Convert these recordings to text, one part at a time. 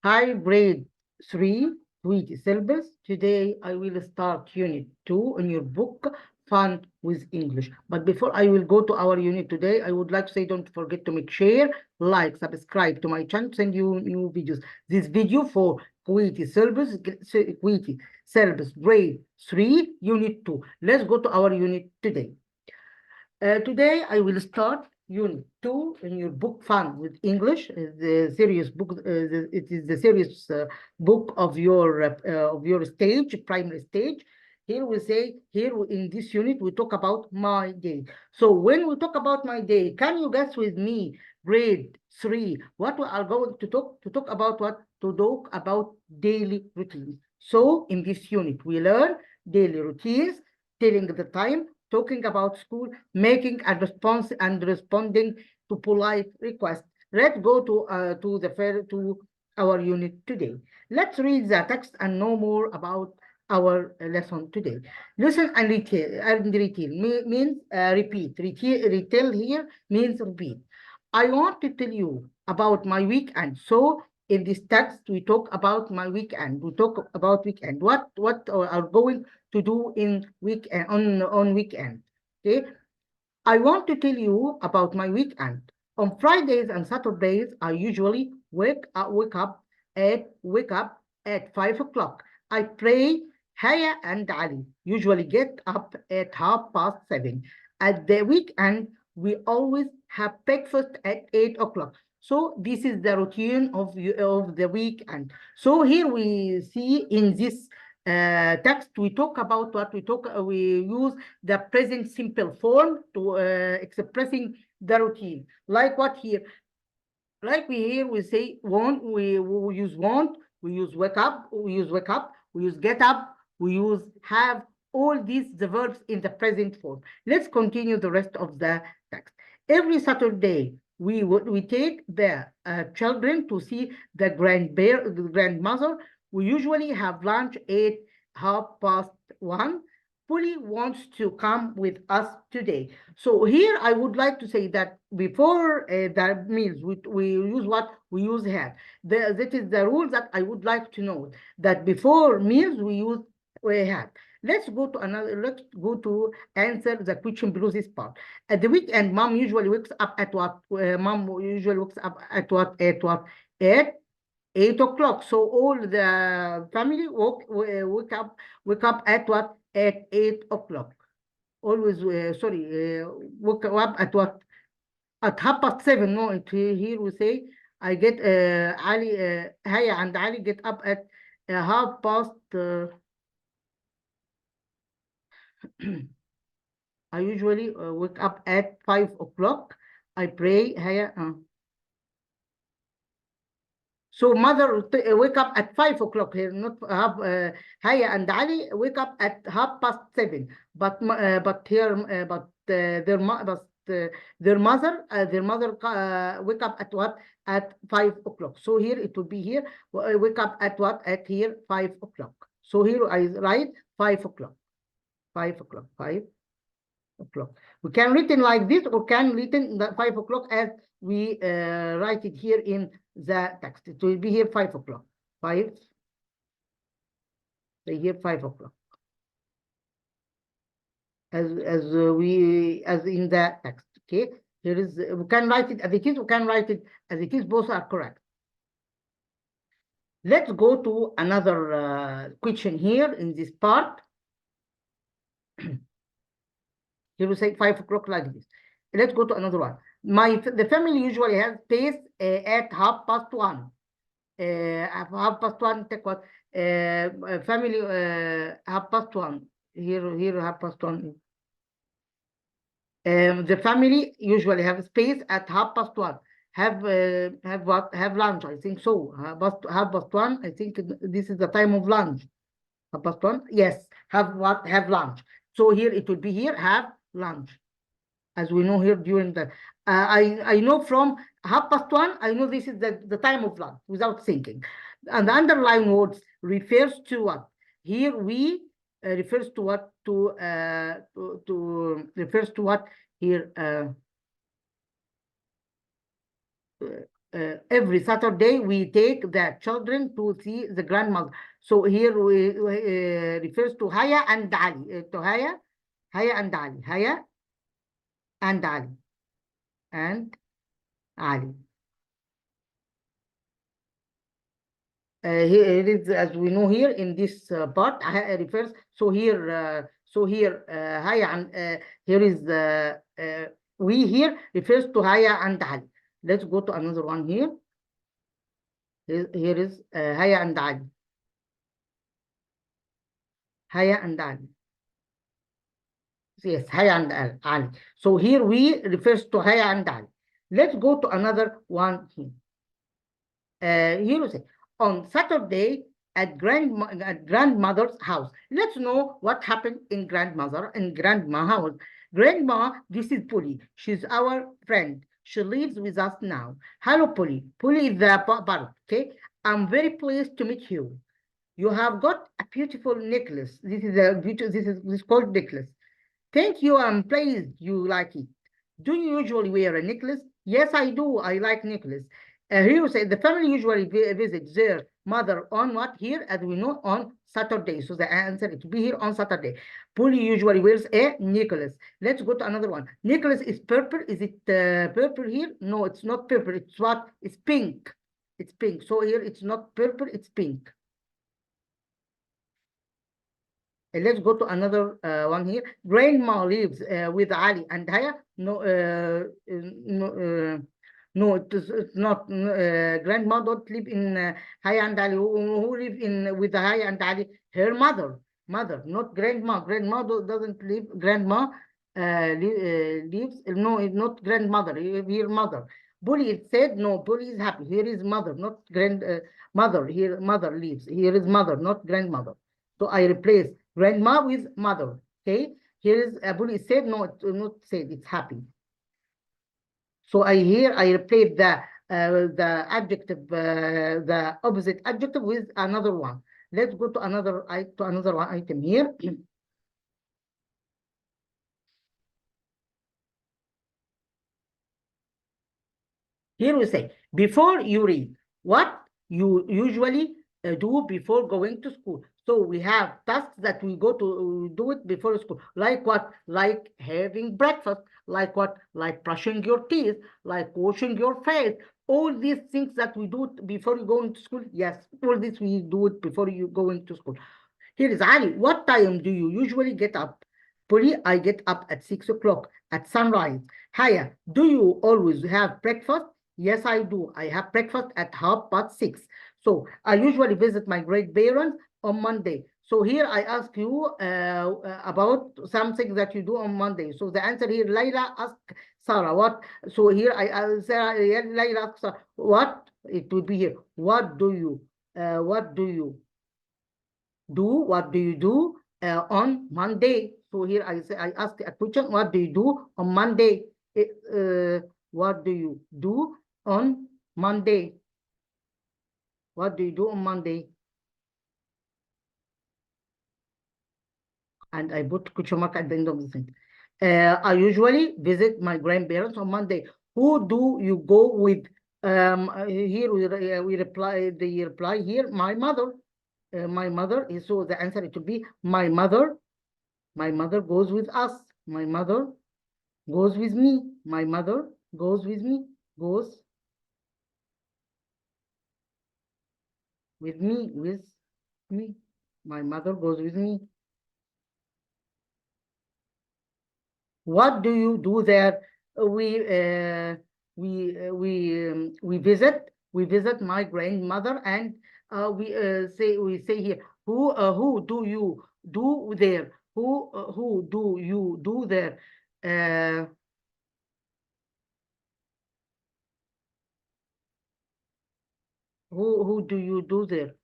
Hi, grade 3, Kuwaiti syllabus. Today I will start unit 2 in your book, Fun with English. But before I will go to our unit today, I would like to say don't forget to make share, like, subscribe to my channel, send you new videos. This video for Kuwaiti syllabus grade 3, unit 2. Let's go to our unit today. Today I will start Unit 2 in your book Fun with English. The serious book. It is the serious book of your stage, primary stage. Here we say, here in this unit, we talk about my day. So when we talk about my day, can you guess with me, grade 3, what we are going to talk about what? To talk about daily routines. So in this unit, we learn daily routines, telling the time, talking about school, making a response and responding to polite requests. Let's go to our unit today. Let's read the text and know more about our lesson today. Listen and retell means repeat. Retell here means repeat. I want to tell you about my weekend. So in this text, we talk about my weekend. We talk about weekend. What are going to do in weekend on weekend. Okay, I want to tell you about my weekend. On Fridays and Saturdays, I usually wake up at 5 o'clock. I pray. Haya and Ali usually get up at 7:30. At the weekend, we always have breakfast at 8 o'clock. So this is the routine of the weekend. So here we see in this text, we talk about what we use the present simple form to expressing the routine. Like what here? Like we say want, we use want, we use wake up, we use get up, we use have, all these the verbs in the present form. Let's continue the rest of the text. Every Saturday, we take the children to see the grandmother. We usually have lunch at 1:30. Polly wants to come with us today. So here I would like to say that before the meals, we use what? We use have. That is the rule that I would like to know, that before meals we have. Let's go to answer the question below this part. At the weekend, mom usually wakes up at what? Mom usually wakes up at what? At 8 o'clock. So all the family wake up at what? At 8 o'clock. Always, wake up at what? At 7:30. No, here we say I get Ali, Haya and Ali get up at half past. I usually wake up at 5 o'clock. I pray. Haya. So mother wake up at 5 o'clock here, not have Haya and Ali wake up at 7:30. But here their mother wake up at what? At 5 o'clock. So here it will be here wake up at what? At here 5 o'clock. So here I write 5 o'clock. 5 o'clock. 5 o'clock. We can written like this, or can written the 5 o'clock as we write it here in the text. It will be here 5 o'clock. 5. So here 5 o'clock. As in the text. Okay. Here is, we can write it as it is. We can write it as it is. Both are correct. Let's go to another question here in this part. Here we say 5 o'clock like this. Let's go to another one. The family usually has space at 1:30. At 1:30, take what? Family 1:30. Here 1:30. The family usually have space at 1:30. Have what? Have lunch, I think so. 1:30. I think this is the time of lunch. 1:30. Yes. Have what? Have lunch. So here it will be here have lunch. As we know here during the, I know from 1:30, I know this is the time of lunch without thinking. And the underlying words refers to what? Here we refers to what? Refers to what? Here every Saturday we take the children to see the grandmother. So here we refers to Haya and Ali. To Haya and Ali. Haya and Ali. And Ali. Here it is, as we know here in this part refers. So here, Haya and here is we here refers to Haya and Ali. Let's go to another one here. Here is Haya and Ali. Haya and Ali. Yes, Haya and Ali. So here we refers to Haya and Ali. Let's go to another one here. Here we say, on Saturday at grandmother's house. Let's know what happened in grandmother and grandma house. Grandma, this is Polly. She's our friend. She lives with us now. Hello, Polly. Polly is the parrot. Okay. I'm very pleased to meet you. You have got a beautiful necklace. This is a beautiful. This is called necklace. Thank you. I'm pleased you like it. Do you usually wear a necklace? Yes, I do. I like necklace. Here we say the family usually visits their mother on what here, as we know, on Saturday. So the answer is to be here on Saturday. Polly usually wears a necklace. Let's go to another one. Necklace is purple. Is it purple here? No, it's not purple. It's what? It's pink. It's pink. So here it's not purple. It's pink. Let's go to another one here. Grandma lives with Ali and Haya. No, it's not. Grandma don't live in Haya and Ali. Who live in with Haya and Ali? Her mother, not grandma. Grandma doesn't live. Grandma lives. No, it's not grandmother. Her mother. Bully, it said no. Bully is happy. Here is mother, not grandmother. Here mother lives. Here is mother, not grandmother. So I replace grandma with mother. Okay. Here is Bully said no. It's not said. It's happy. So I replace the adjective, the opposite adjective with another one. Let's go to another one item here. Here we say, before you read, what you usually do before going to school. So we have tasks that we go to do it before school. Like what? Like having breakfast. Like what? Like brushing your teeth. Like washing your face. All these things that we do before you go into school. Yes, all this we do it before you go into school. Here is Ali. What time do you usually get up? Polly, I get up at 6 o'clock at sunrise. Haya, do you always have breakfast? Yes, I do. I have breakfast at 6:30. So I usually visit my grandparents on Monday. So here I ask you about something that you do on Monday. So the answer here, Layla asked Sarah what. So here Layla asked Sarah what. It would be here. What do you do on Monday? So here I ask a question. What do you do on Monday? What do you do on Monday? What do you do on Monday? And I put question mark at the end of the thing. I usually visit my grandparents on Monday. Who do you go with? Here we reply. They reply here. My mother. My mother is, so the answer it will be my mother. My mother goes with us. My mother goes with me. My mother goes with me. Goes with me. With me. My mother goes with me. What do you do there? We visit my grandmother, and we say here, who do you do there? Who do you do there? Who do you do there?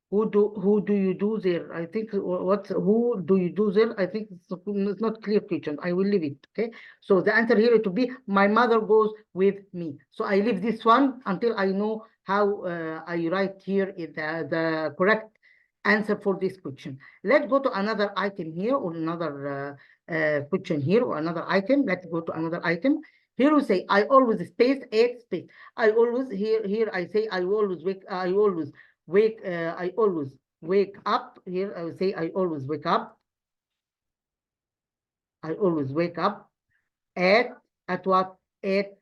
Who do you do there? I think who do you do there? I think it's not clear question. I will leave it. Okay. So the answer here to be my mother goes with me. So I leave this one until I know how I write here the correct answer for this question. Let's go to another item here, or another question here, or another item. Let's go to another item. Here we say I always space 8 space. I always here I say I always wake up. Here I will say I always wake up. I always wake up at what? Here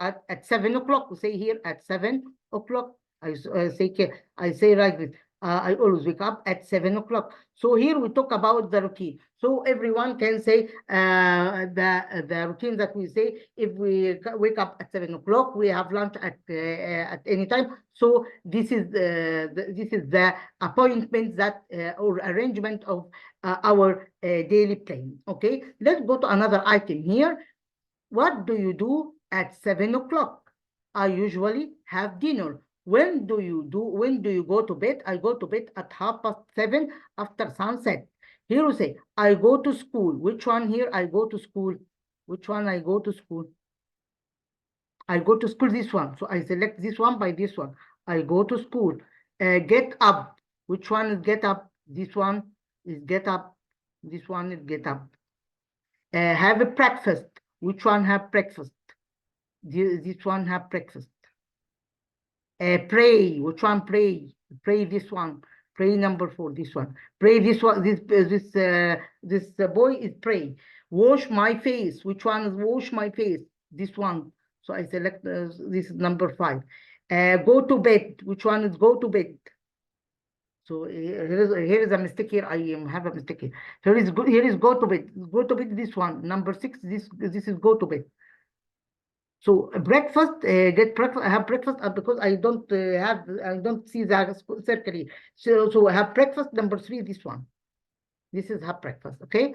at 7 o'clock. We say here at 7 o'clock. I say like this. I always wake up at 7 o'clock. So here we talk about the routine. So everyone can say the routine that we say. If we wake up at 7 o'clock, we have lunch at any time. So this is the appointment that or arrangement of our daily plan. Okay, let's go to another item here. What do you do at 7 o'clock? I usually have dinner. When do you go to bed? I go to bed at 7:30 after sunset. Here we say, I go to school. Which one here? I go to school. Which one I go to school? I go to school, this one. So I select this one by this one. I go to school. Get up. Which one is get up? This one is get up. This one is get up. Have a breakfast. Which one have breakfast? This one have breakfast. Pray. Which one pray? Pray this one. Pray number 4. This one. Pray this one. This boy is pray. Wash my face. Which one is wash my face? This one. So I select this is number 5. Go to bed. Which one is go to bed? So here is a mistake here. I have a mistake here. Here is go to bed. Go to bed. This one, number 6. This is go to bed. So breakfast, get breakfast. I have breakfast because I don't see the circle here. So I have breakfast. Number 3. This one. This is have breakfast. Okay.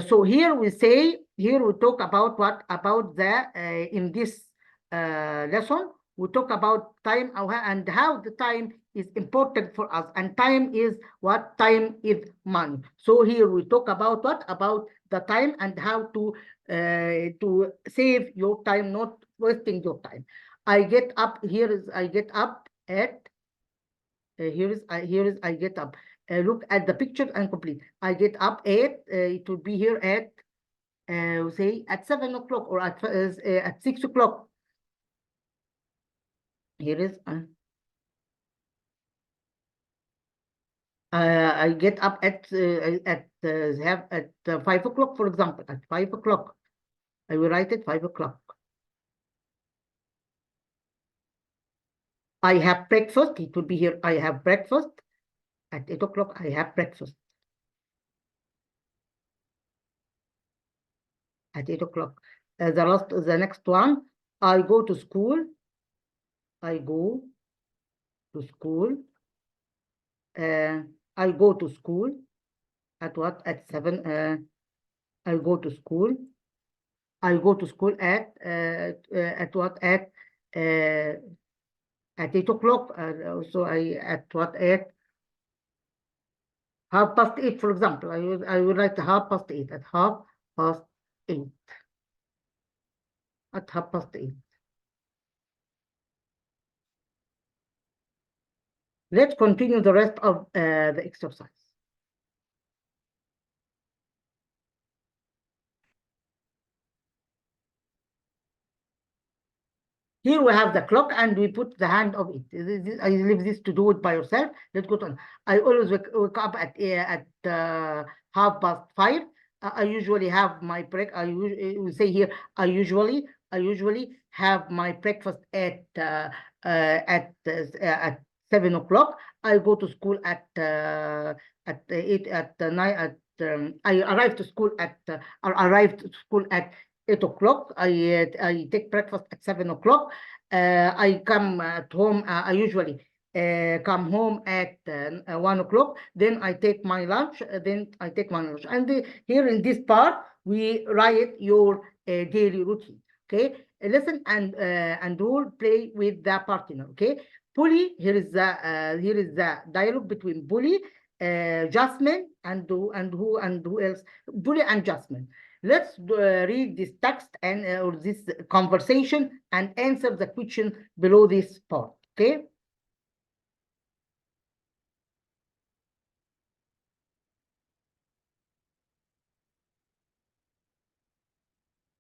So here we talk about what about the in this lesson. We talk about time and how the time is important for us, and time is what? Time is money. So here we talk about what? About the time and how to save your time, not wasting your time. I get up. Here is I get up at. Here is I get up. Look at the picture and complete. I get up at. It will be here at. Say at 7 o'clock or at 6 o'clock. Here is I get up at 5 o'clock, for example. At 5 o'clock, I will write it 5 o'clock. I have breakfast. It will be here. I have breakfast. At 8 o'clock, I have breakfast. At 8 o'clock. The next one, I go to school. I go to school. I go to school at what? At 7. I go to school. I go to school at what? At 8 o'clock. So at what? At 8:30, for example. I would write 8:30. At 8:30. At 8:30. Let's continue the rest of the exercise. Here we have the clock and we put the hand of it. I leave this to do it by yourself. Let's go on. I always wake up at 5:30. I usually have my break. We say here I usually have my breakfast at 7 o'clock. I go to school at 8 at 9 I arrive to school at 8 o'clock. I take breakfast at 7 o'clock. I come at home. I usually come home at 1 o'clock. Then I take my lunch. And here in this part, we write your daily routine. Okay, listen and role play with the partner. Okay, Bully. Here is the dialogue between Bully, Jasmine, and who else? Bully and Jasmine. Let's read this text and or this conversation and answer the question below this part. Okay.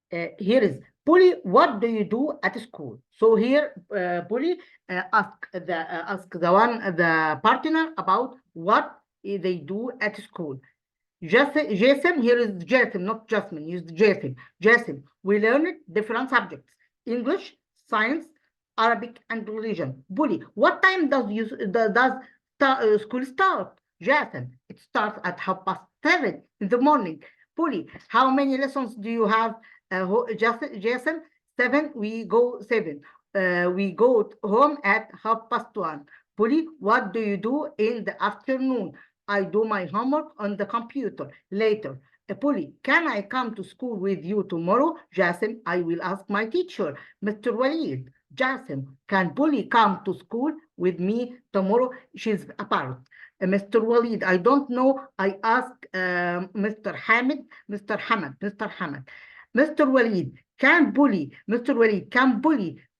Here is Polly, what do you do at school? So here, Polly ask the partner about what they do at school. Jason, here is Jason, not Jasmine, use Jason. Jason, we learned different subjects: English, science, Arabic, and religion. Polly, what time does school start? Jason, it starts at 7:30 in the morning. Polly, how many lessons do you have? Jason, 7. We go 7. We go home at 1:30. Polly, what do you do in the afternoon? I do my homework on the computer later. Polly, can I come to school with you tomorrow? Jason, I will ask my teacher, Mr. Walid. Jason, can Polly come to school with me tomorrow? She's apart. Mr. Walid, I don't know. I ask Mr. Hamid. Mr. Walid, can Polly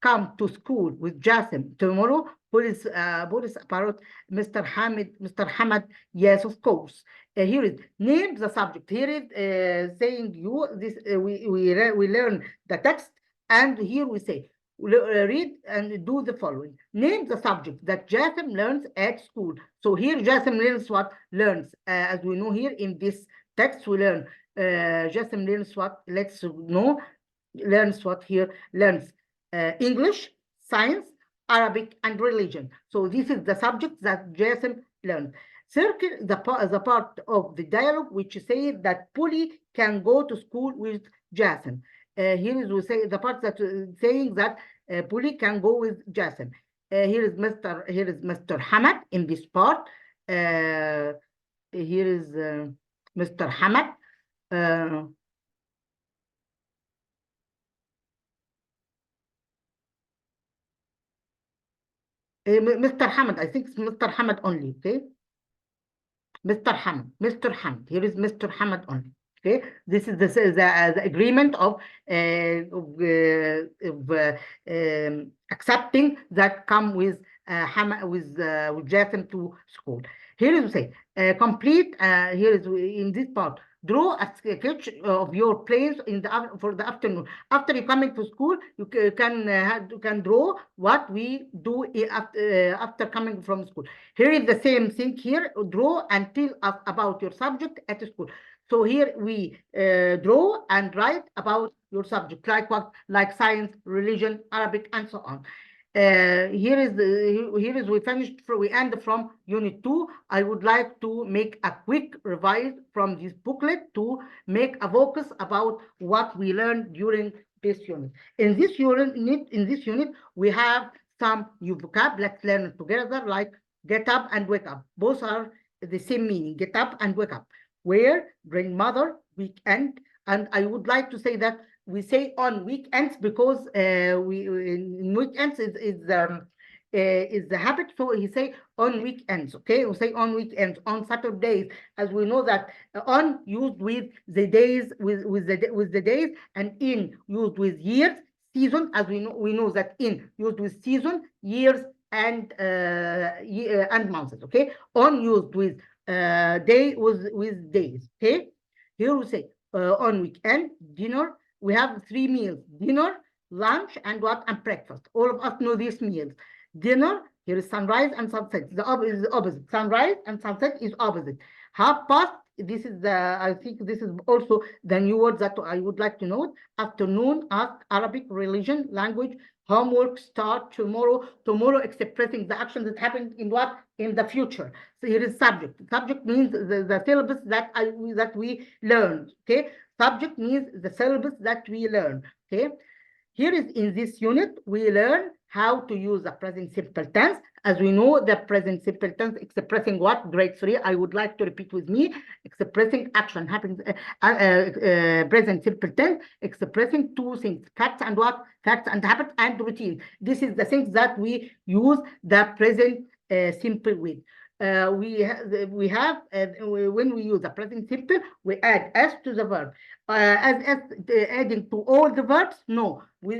come to school with Jason tomorrow? Police about Mr. Hamid, yes, of course. Here is name the subject. Here is saying we learn the text, and here we say read and do the following. Name the subject that Jason learns at school. So here Jason learns what? Learns. As we know here in this text, we learn Jason learns what? Let's know. Learns what here? Learns English, science, Arabic, and religion. So this is the subject that Jason learned. Circle the part of the dialogue which says that Polly can go to school with Jason. Here is we say the part that saying that Polly can go with Jason. Here is Mr. Hamad in this part. Here is Mr. Hamad. Mr. Hamad, I think it's Mr. Hamad only, okay? Mr. Hamad. Here is Mr. Hamad only, okay? This is the agreement of accepting that come with Jason to school. Here is say complete. Here is in this part. Draw a sketch of your plans for the afternoon. After you coming to school, you can draw what we do after coming from school. Here is the same thing here. Draw and tell us about your subject at school. So here we draw and write about your subject, like what, like science, religion, Arabic, and so on. Here is we end from unit 2. I would like to make a quick revise from this booklet to make a focus about what we learned during this unit. In this unit, we have some new vocab. Let's learn it together, like get up and wake up. Both are the same meaning, get up and wake up. Where, grandmother, weekend. And I would like to say that we say on weekends because in weekends is the habit. So he say on weekends, okay? We say on weekends, on Saturdays, as we know that on used with the days, with the days, and in used with years, season, as we know that in used with season, years, and months, okay? On used with day with days, okay? Here we say on weekend, dinner. We have 3 meals: dinner, lunch, and what? And breakfast. All of us know these meals. Dinner, here is sunrise and sunset. The opposite. Sunrise and sunset is opposite. Half past, this is I think this is also the new word that I would like to note. Afternoon, ask, Arabic, religion, language, homework, start, tomorrow. Tomorrow expressing the action that happened in what? In the future. So here is subject. Subject means the syllabus that we learned, okay? Subject means the syllabus that we learn, okay? Here is in this unit, we learn how to use the present simple tense. As we know, the present simple tense expressing what? Grade 3, I would like to repeat with me, expressing action happens, present simple tense, expressing 2 things, facts and what? Facts and habits and routine. This is the things that we use the present simple with. We have when we use the present simple, we add s to the verb. Adding to all the verbs? No. We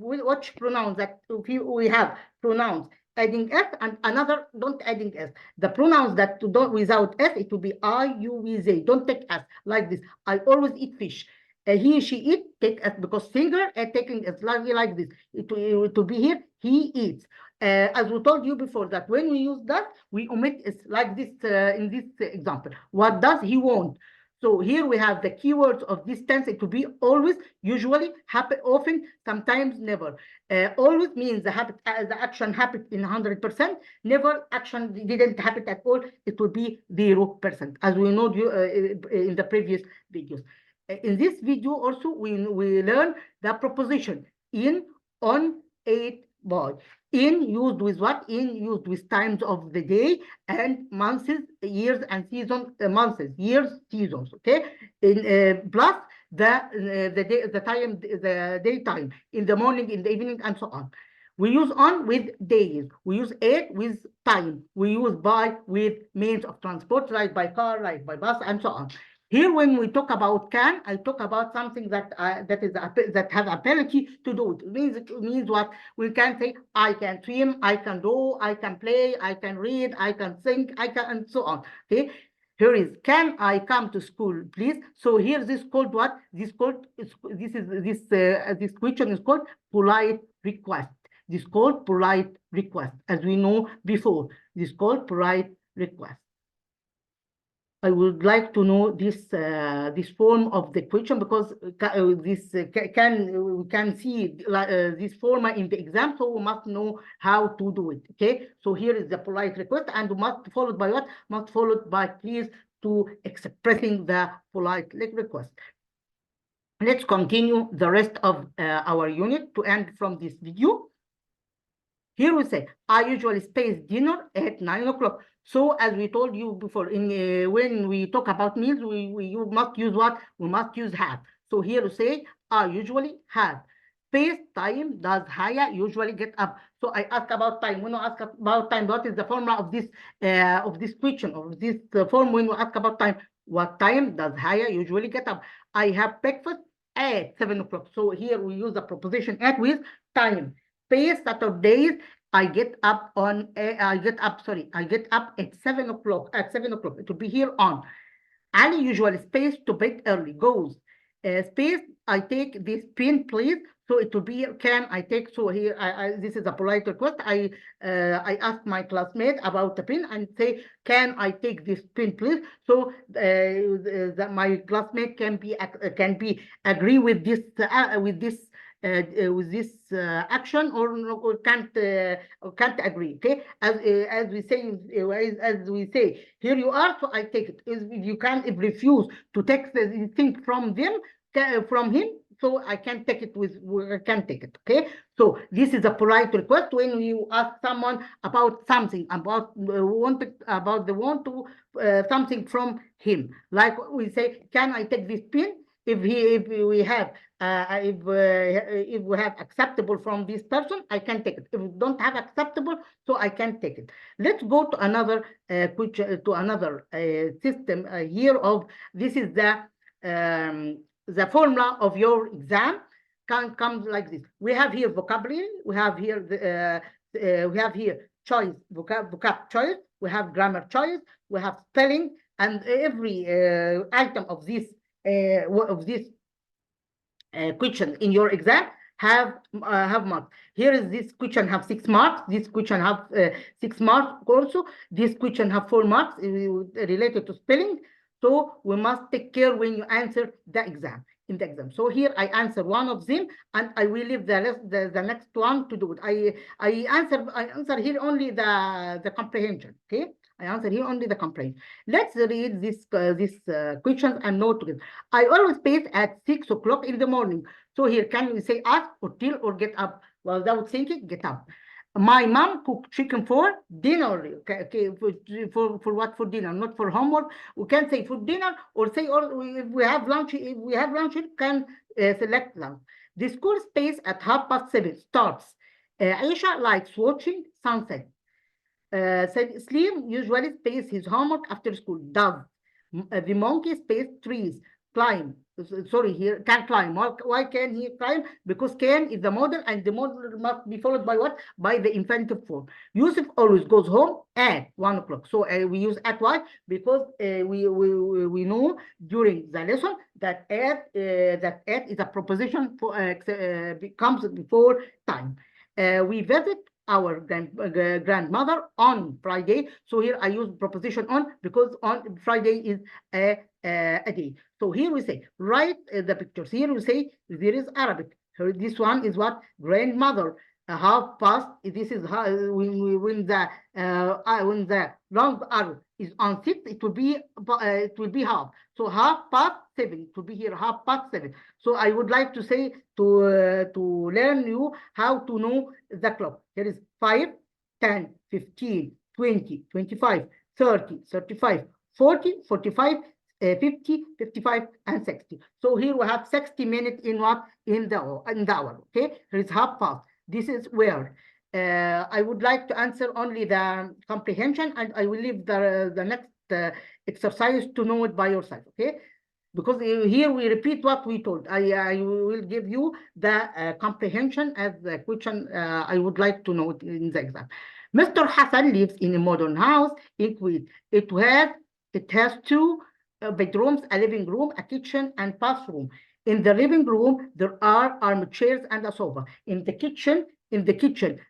watch pronouns that we have pronouns adding s and another don't adding s. The pronouns that don't without s, it will be I, you, we, they. Don't take s like this. I always eat fish. He, she, eat, take as because finger taking is like this. To be here, he eats. As we told you before that when we use that, we omit is like this in this example. What does he want? So here we have the keywords of this tense. It will be always, usually, happen, often, sometimes, never. Always means the habit, the action happened in 100%. Never, action didn't happen at all. It will be 0%, as we know in the previous videos. In this video also, we learn the preposition in, on, ate, by. In used with what? In used with times of the day and months, years, and seasons. Months, years, seasons. Okay. In plus the day, the time, the daytime, in the morning, in the evening, and so on. We use on with days. We use ate with time. We use by with means of transport, like by car, like by bus, and so on. Here, when we talk about can, I talk about something that that have ability to do it. It means what? We can say I can swim, I can do, I can play, I can read, I can sing, I can, and so on. Okay. Here is, can I come to school, please? So here, this called what? This called this question is called polite request. This called polite request, as we know before. This called polite request. I would like to know this this form of the question, because we can see this form in the exam, so we must know how to do it. Okay, so here is the polite request, and must followed by what? Must followed by please to expressing the polite request. Let's continue the rest of our unit to end from this video. Here we say, I usually space dinner at 9 o'clock. So as we told you before, in when we talk about meals, you must use what? We must use have. So here we say, I usually have. Space time, does Haya usually get up? So I ask about time. When I ask about time, what is the formula of this question, of this form? When we ask about time, what time does Haya usually get up? I have breakfast at 7 o'clock. So here we use the preposition at with time. Space, Saturdays, I get up at 7 o'clock. At 7 o'clock, it will be here on. Ali usually space to bed early, goes. Space, I take this pen, please. So it will be here, can I take? So here, this is a polite request. I ask my classmate about the pen and say, can I take this pen, please? So my classmate can be agree with this action, or can't agree. Okay, as we say, here you are, so I take it. If you can refuse to take the thing from him, so I can take it okay. So this is a polite request when you ask someone about something, about something from him. Like we say, can I take this pen? If we have acceptable from this person, I can take it. If we don't have acceptable, so I can take it. Let's go to another system here of this is the formula of your exam comes like this. We have here vocabulary, we have here choice, vocab choice, we have grammar choice, we have spelling, and every item of this question in your exam have marks. Here is this question have 6 marks. This question have 6 marks also. This question have 4 marks related to spelling. So we must take care when you answer the exam. In the exam. So here I answer one of them, and I will leave the next one to do it. I answer here only the comprehension. Okay, I answer here only the comprehension. Let's read this questions and note together. I always space at 6 o'clock in the morning. So here can we say ask or tell or get up? Well, without thinking, get up. My mom cooked chicken for dinner. Okay, for what? For dinner, not for homework. We can say for dinner, or say, or if we have lunch. If we have lunch, we can select lunch. The school space at 7:30 starts. Aisha likes watching sunset. Said Slim usually space his homework after school. Does the monkey space trees, climb, sorry, here can climb. Why can he climb? Because can is the model, and the model must be followed by what? By the infinitive form. Yusuf always goes home at 1 o'clock. So we use at. Why? Because we know during the lesson that at is a preposition for comes before time. We visit our grandmother on Friday. So here I use preposition on because on Friday is a day. So here we say write the pictures. Here we say there is Arabic. So this one is what? Grandmother. Half past. This is how, when the long arrow is on 6, it will be half. So 7:30 to be here 7:30. So I would like to say to learn you how to know the clock. Here is 5, 10, 15, 20, 25, 30, 35, 40, 45, 50, 55, and 60. So here we have 60 minutes in what? In the hour. Okay, here is half past. This is where I would like to answer only the comprehension, and I will leave the next exercise to know it by yourself. Okay, because here we repeat what we told. I will give you the comprehension as the question I would like to know in the exam. Mr. Hassan lives in a modern house in Kuwait. It has 2 bedrooms, a living room, a kitchen, and bathroom. In the living room, there are armchairs and a sofa. In the kitchen,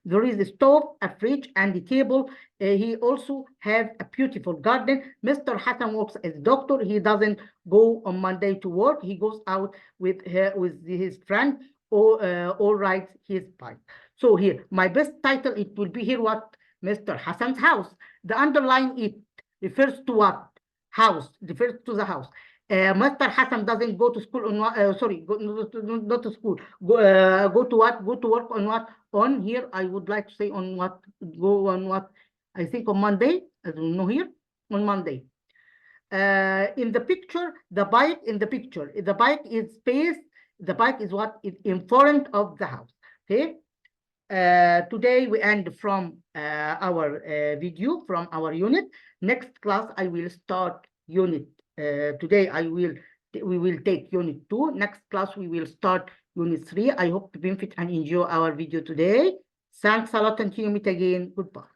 there is a stove, a fridge, and a table. He also has a beautiful garden. Mr. Hassan works as a doctor. He doesn't go on Monday to work. He goes out with his friend or rides his bike. So here, my best title, it will be here what? Mr. Hassan's house. The underline it refers to what? House, refers to the house. Mr. Hassan doesn't go to school on what? Not to school. Go to what? Go to work on what? On here, I would like to say on what? Go on what? I think on Monday. I don't know here. On Monday. In the picture, the bike in the picture. The bike is space. The bike is what is in front of the house. Okay. Today we end from our video from our unit. Next class I will start unit. Today we will take unit 2. Next class we will start unit 3. I hope to benefit and enjoy our video today. Thanks a lot, and see you meet again. Goodbye.